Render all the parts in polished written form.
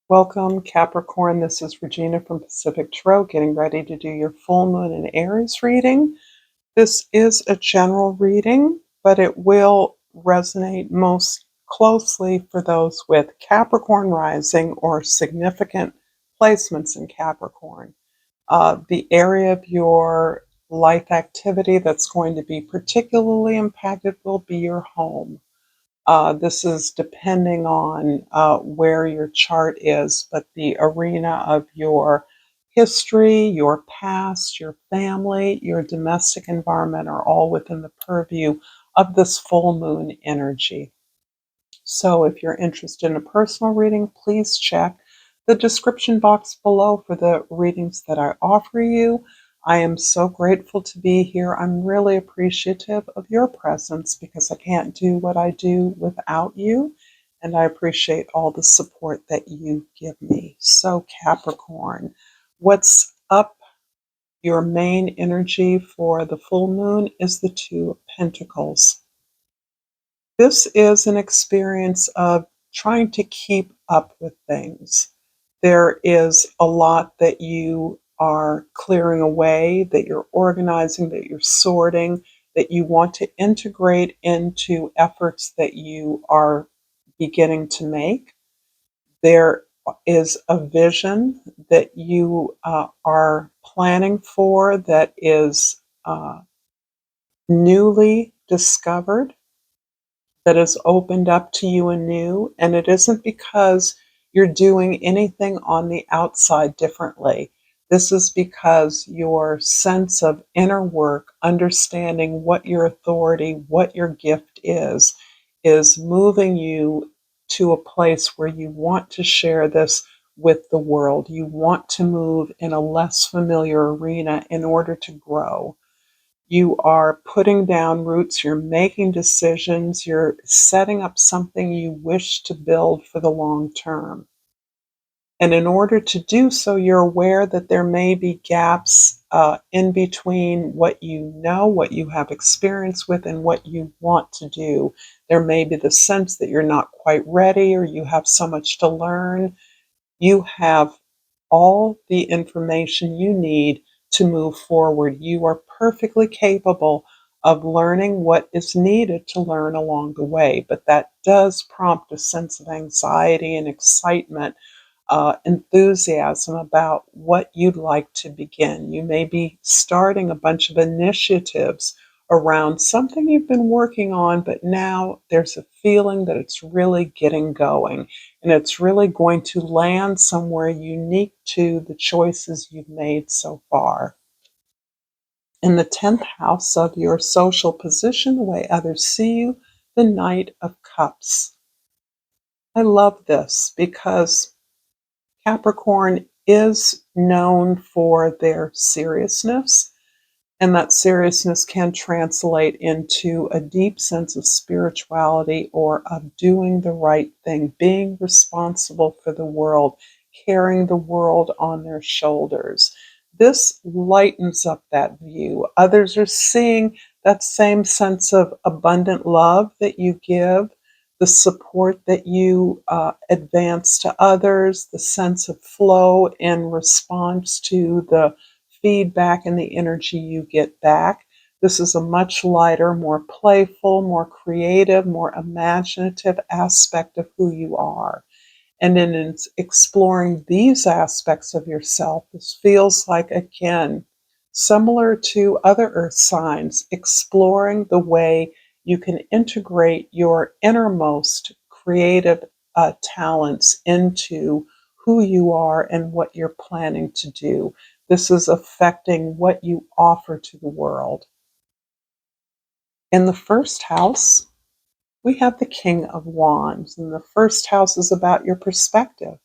Welcome, Capricorn. This is Regina from Pacific Tarot, getting ready to do your full moon and Aries reading. This is a general reading, but it will resonate most closely for those with Capricorn rising or significant placements in Capricorn. The area of your life activity that's going to be particularly impacted will be your home. This is depending on where your chart is, but the arena of your history, your past, your family, your domestic environment are all within the purview of this full moon energy. So if you're interested in a personal reading, please check the description box below for the readings that I offer you. I am so grateful to be here. I'm really appreciative of your presence because I can't do what I do without you. And I appreciate all the support that you give me. So, Capricorn, what's up? Your main energy for the full moon is the Two of Pentacles. This is an experience of trying to keep up with things. There is a lot that you are clearing away, that you're organizing, that you're sorting, that you want to integrate into efforts that you are beginning to make. There is a vision that you are planning for that is newly discovered, that is opened up to you anew. And it isn't because you're doing anything on the outside differently. This is because your sense of inner work, understanding what your authority, what your gift is moving you to a place where you want to share this with the world. You want to move in a less familiar arena in order to grow. You are putting down roots, you're making decisions, you're setting up something you wish to build for the long term. And in order to do so, you're aware that there may be gaps in between what you know, what you have experience with, and what you want to do. There may be the sense that you're not quite ready or you have so much to learn. You have all the information you need to move forward. You are perfectly capable of learning what is needed to learn along the way, but that does prompt a sense of anxiety and excitement, enthusiasm about what you'd like to begin. You may be starting a bunch of initiatives around something you've been working on, but now there's a feeling that it's really getting going and it's really going to land somewhere unique to the choices you've made so far. In the 10th house of your social position, the way others see you, the Knight of Cups. I love this because Capricorn is known for their seriousness, and that seriousness can translate into a deep sense of spirituality or of doing the right thing, being responsible for the world, carrying the world on their shoulders. This lightens up that view. Others are seeing that same sense of abundant love that you give, the support that you advance to others, the sense of flow in response to the feedback and the energy you get back. This is a much lighter, more playful, more creative, more imaginative aspect of who you are. And in exploring these aspects of yourself, this feels like, again, similar to other earth signs, exploring the way you can integrate your innermost creative talents into who you are and what you're planning to do. This is affecting what you offer to the world. In the first house, we have the King of Wands, and the first house is about your perspective.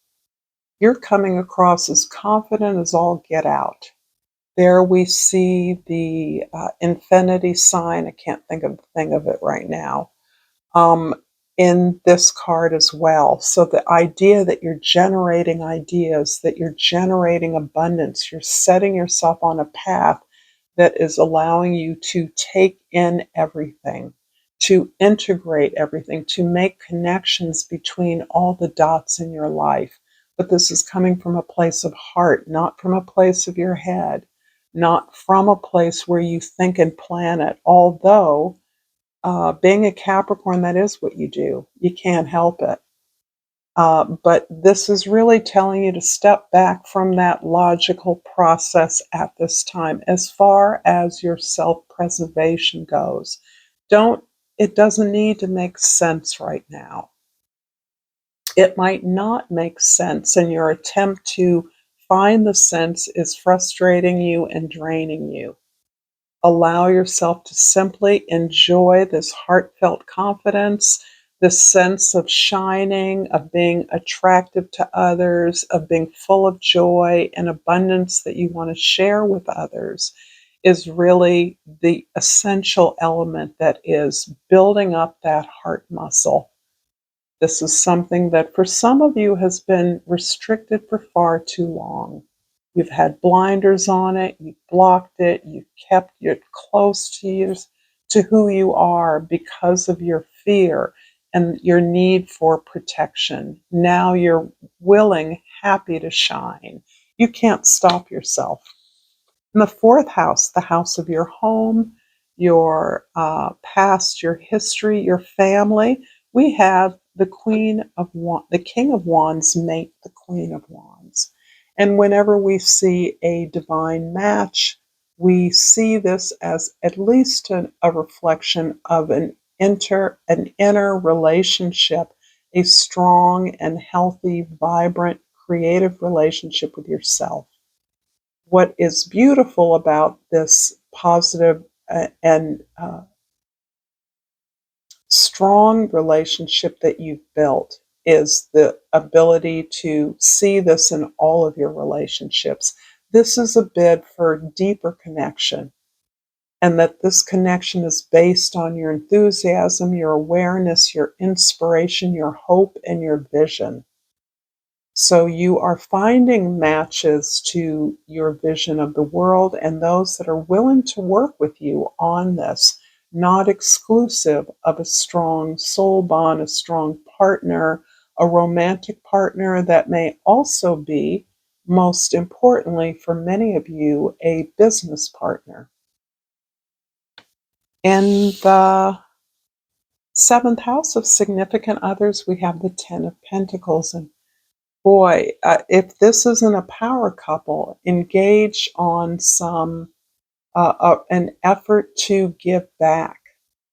You're coming across as confident as all get out. There we see the infinity sign. I can't think of the thing of it right now. Um, in this card as well. So the idea that you're generating ideas, that you're generating abundance, you're setting yourself on a path that is allowing you to take in everything, to integrate everything, to make connections between all the dots in your life. but this is coming from a place of heart, not from a place of your head, not from a place where you think and plan it. Although, being a Capricorn, that is what you do. You can't help it. But this is really telling you to step back from that logical process at this time as far as your self-preservation goes. Don't, it doesn't need to make sense right now. It might not make sense, and your attempt to find the sense is frustrating you and draining you. Allow yourself to simply enjoy this heartfelt confidence, this sense of shining, of being attractive to others, of being full of joy and abundance that you want to share with others is really the essential element that is building up that heart muscle. This is something that for some of you has been restricted for far too long. You've had blinders on it, you've blocked it, you've kept it close to you, to who you are because of your fear and your need for protection. Now you're willing, happy to shine. You can't stop yourself. In the fourth house, the house of your home, your past, your history, your family, we have the King of Wands mate the Queen of Wands. And whenever we see a divine match, we see this as at least a reflection of an inner relationship, a strong and healthy, vibrant, creative relationship with yourself. What is beautiful about this positive and strong relationship that you've built is the ability to see this in all of your relationships. This is a bid for deeper connection, and that this connection is based on your enthusiasm, your awareness, your inspiration, your hope, and your vision. So you are finding matches to your vision of the world and those that are willing to work with you on this, not exclusive of a strong soul bond, a strong partner, a romantic partner that may also be, most importantly for many of you, a business partner. In the seventh house of significant others, we have the Ten of Pentacles. And boy, if this isn't a power couple, engage on an effort to give back,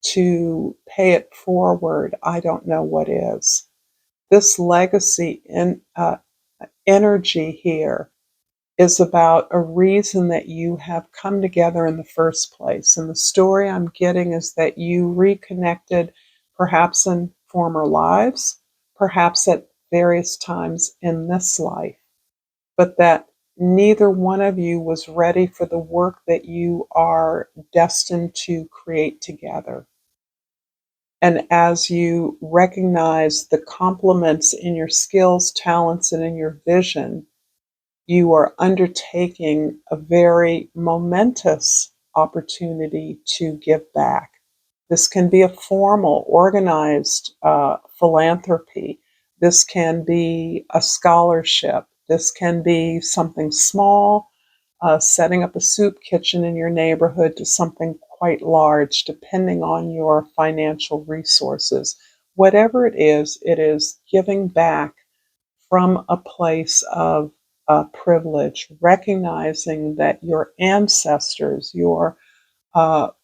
to pay it forward. I don't know what is. This legacy energy here is about a reason that you have come together in the first place. And the story I'm getting is that you reconnected perhaps in former lives, perhaps at various times in this life, but that neither one of you was ready for the work that you are destined to create together. And as you recognize the complements in your skills, talents, and in your vision, you are undertaking a very momentous opportunity to give back. This can be a formal, organized philanthropy. This can be a scholarship. This can be something small, setting up a soup kitchen in your neighborhood, to something quite large, depending on your financial resources. Whatever it is giving back from a place of privilege, recognizing that your ancestors, your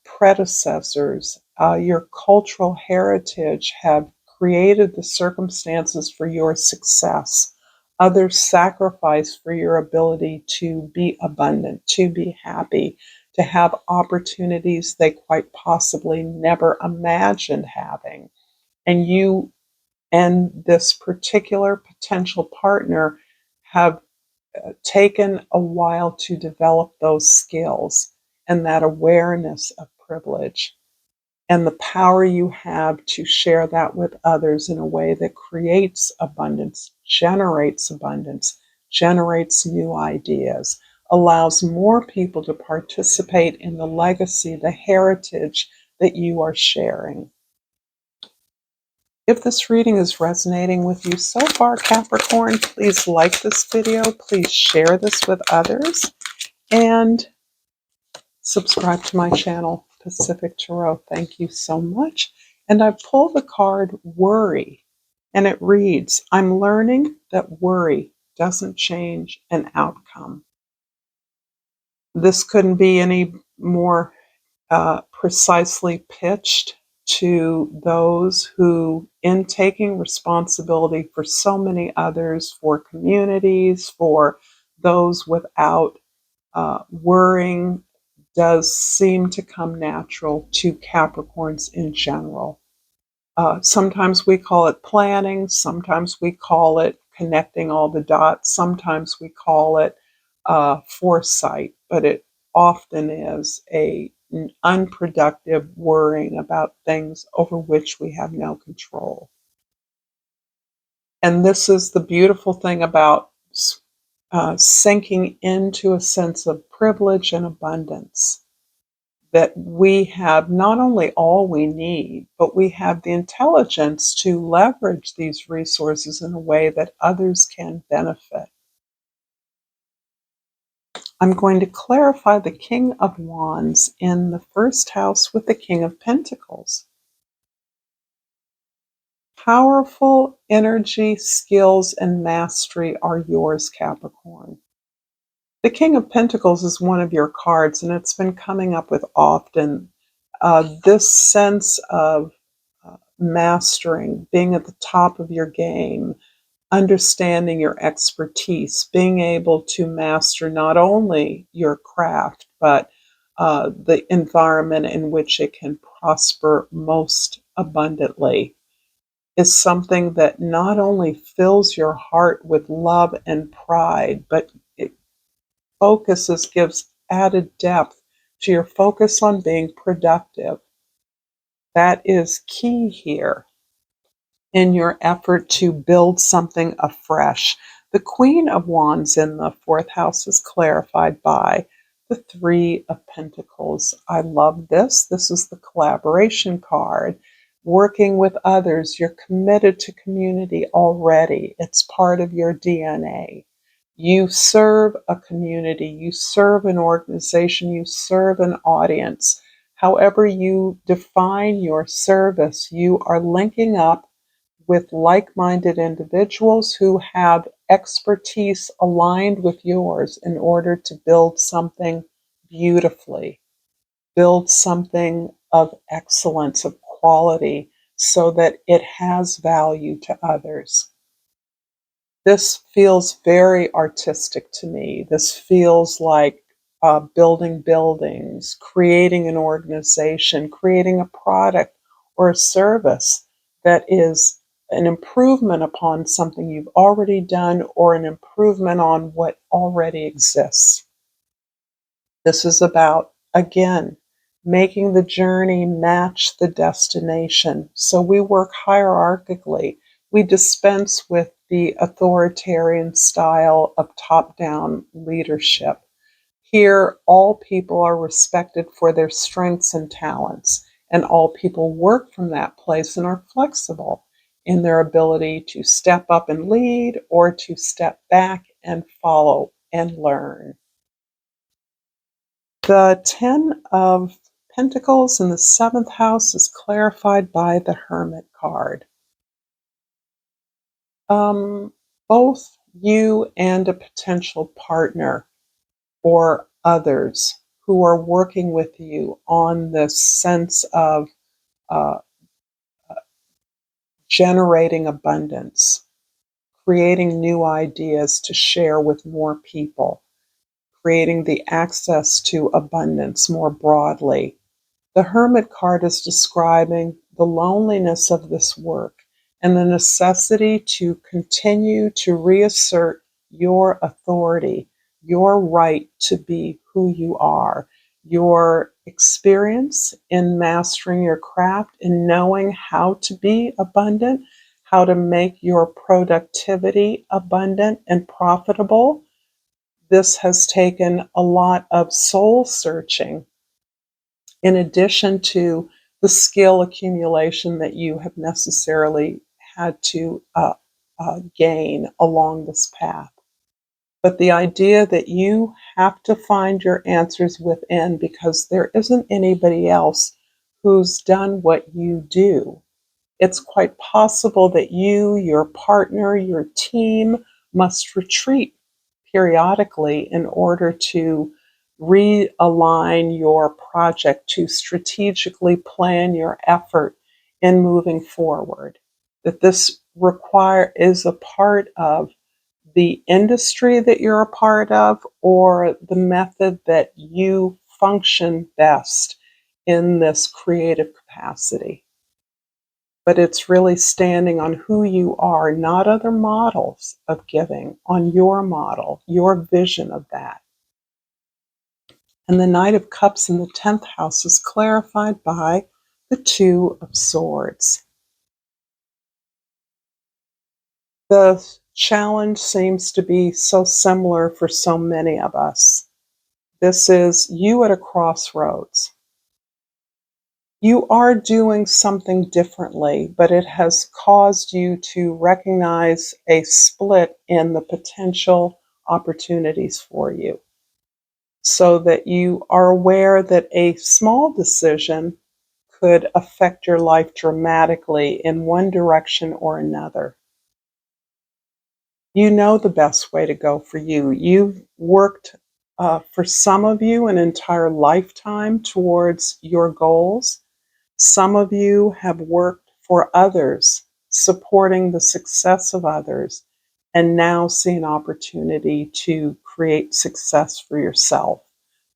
predecessors, your cultural heritage have created the circumstances for your success. Others sacrifice for your ability to be abundant, to be happy, to have opportunities they quite possibly never imagined having. And you and this particular potential partner have taken a while to develop those skills and that awareness of privilege and the power you have to share that with others in a way that creates abundance, generates new ideas, allows more people to participate in the legacy, the heritage that you are sharing. If this reading is resonating with you so far, Capricorn, please like this video, please share this with others, and subscribe to my channel, Pacific Tarot. Thank you so much. And I pull the card Worry, and it reads, I'm learning that worry doesn't change an outcome. This couldn't be any more precisely pitched to those who, in taking responsibility for so many others, for communities, for those without worrying, does seem to come natural to Capricorns in general. Sometimes we call it planning, sometimes we call it connecting all the dots, sometimes we call it foresight, but it often is an unproductive worrying about things over which we have no control. And this is the beautiful thing about sinking into a sense of privilege and abundance, that we have not only all we need, but we have the intelligence to leverage these resources in a way that others can benefit. I'm going to clarify the King of Wands in the first house with the King of Pentacles. Powerful energy, skills, and mastery are yours, Capricorn. The King of Pentacles is one of your cards, and it's been coming up with often. This sense of mastering, being at the top of your game, understanding your expertise, being able to master not only your craft, but the environment in which it can prosper most abundantly, is something that not only fills your heart with love and pride, but it gives added depth to your focus on being productive. That is key here in your effort to build something afresh. The Queen of Wands in the fourth house is clarified by the Three of Pentacles. I love this. This is the collaboration card. Working with others, you're committed to community already. It's part of your DNA. You serve a community, you serve an organization, you serve an audience. However you define your service, you are linking up with like-minded individuals who have expertise aligned with yours in order to build something beautifully, build something of excellence, of quality, so that it has value to others. This feels very artistic to me. This feels like building buildings, creating an organization, creating a product or a service that is an improvement upon something you've already done or an improvement on what already exists. This is about, again, making the journey match the destination. So we work hierarchically. We dispense with the authoritarian style of top-down leadership. Here, all people are respected for their strengths and talents, and all people work from that place and are flexible in their ability to step up and lead or to step back and follow and learn. The Ten of Pentacles in the seventh house is clarified by the Hermit card. Both you and a potential partner or others who are working with you on this sense of uh, generating abundance, creating new ideas to share with more people, creating the access to abundance more broadly. The Hermit card is describing the loneliness of this work and the necessity to continue to reassert your authority, your right to be who you are, your experience in mastering your craft, in knowing how to be abundant, how to make your productivity abundant and profitable. This has taken a lot of soul searching in addition to the skill accumulation that you have necessarily had to gain along this path. But the idea that you have to find your answers within because there isn't anybody else who's done what you do. It's quite possible that you, your partner, your team must retreat periodically in order to realign your project, to strategically plan your effort in moving forward. That this is a part of the industry that you're a part of or the method that you function best in this creative capacity. But it's really standing on who you are, not other models of giving, on your model, your vision of that. And the Knight of Cups in the 10th house is clarified by the Two of Swords. The challenge seems to be so similar for so many of us. This is you at a crossroads. You are doing something differently, but it has caused you to recognize a split in the potential opportunities for you, so that you are aware that a small decision could affect your life dramatically in one direction or another. You know the best way to go for you. You've worked, for some of you, an entire lifetime towards your goals. Some of you have worked for others, supporting the success of others, and now see an opportunity to create success for yourself.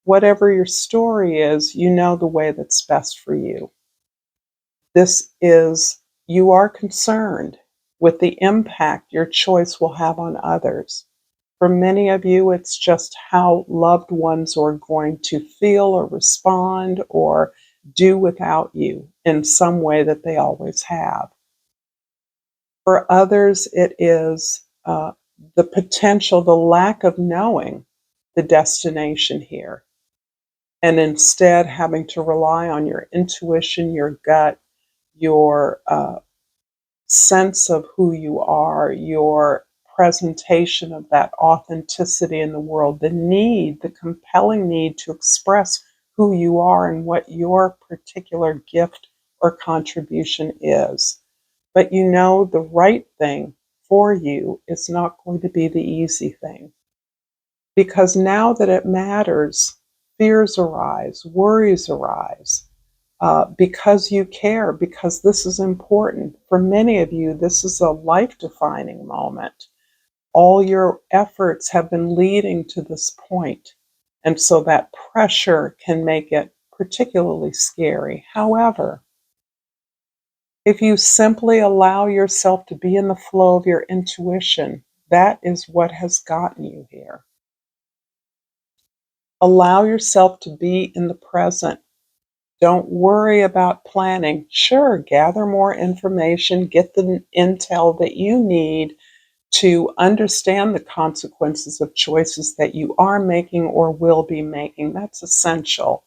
Whatever your story is, you know the way that's best for you. This is, you are concerned with the impact your choice will have on others. For many of you, it's just how loved ones are going to feel or respond or do without you in some way that they always have. For others, it is the potential, the lack of knowing the destination here, and instead having to rely on your intuition, your gut, your sense of who you are, your presentation of that authenticity in the world, the need, the compelling need to express who you are and what your particular gift or contribution is. But you know the right thing for you is not going to be the easy thing. Because now that it matters, fears arise, worries arise, because you care, because this is important. For many of you, this is a life-defining moment. All your efforts have been leading to this point, and so that pressure can make it particularly scary. However, if you simply allow yourself to be in the flow of your intuition, that is what has gotten you here. Allow yourself to be in the present. Don't worry about planning. Sure, gather more information, get the intel that you need to understand the consequences of choices that you are making or will be making. That's essential.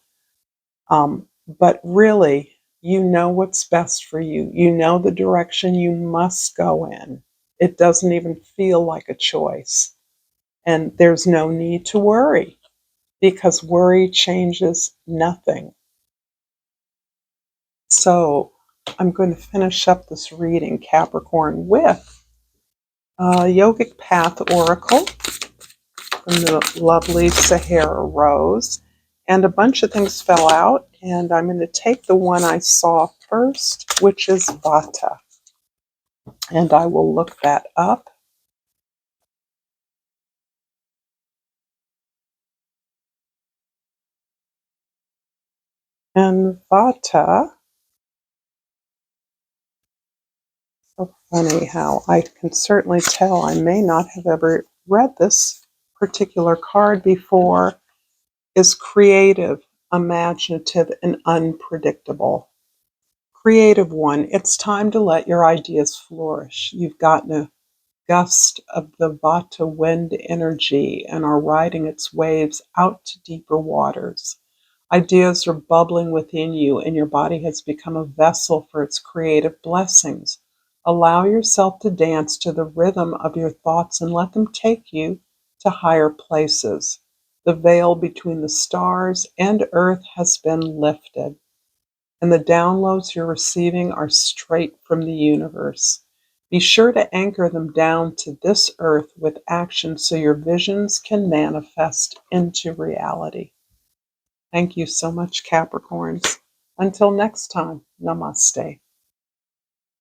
But really, you know what's best for you. You know the direction you must go in. It doesn't even feel like a choice. And there's no need to worry because worry changes nothing. So I'm going to finish up this reading, Capricorn, with Yogic Path Oracle from the lovely Sahara Rose. And a bunch of things fell out, and I'm going to take the one I saw first, which is Vata. And I will look that up. And Vata, so funny how I can certainly tell I may not have ever read this particular card before, is creative, imaginative, and unpredictable. Creative one, it's time to let your ideas flourish. You've gotten a gust of the Vata wind energy and are riding its waves out to deeper waters. Ideas are bubbling within you, and your body has become a vessel for its creative blessings. Allow yourself to dance to the rhythm of your thoughts and let them take you to higher places. The veil between the stars and earth has been lifted, and the downloads you're receiving are straight from the universe. Be sure to anchor them down to this earth with action so your visions can manifest into reality. Thank you so much, Capricorns. Until next time, namaste.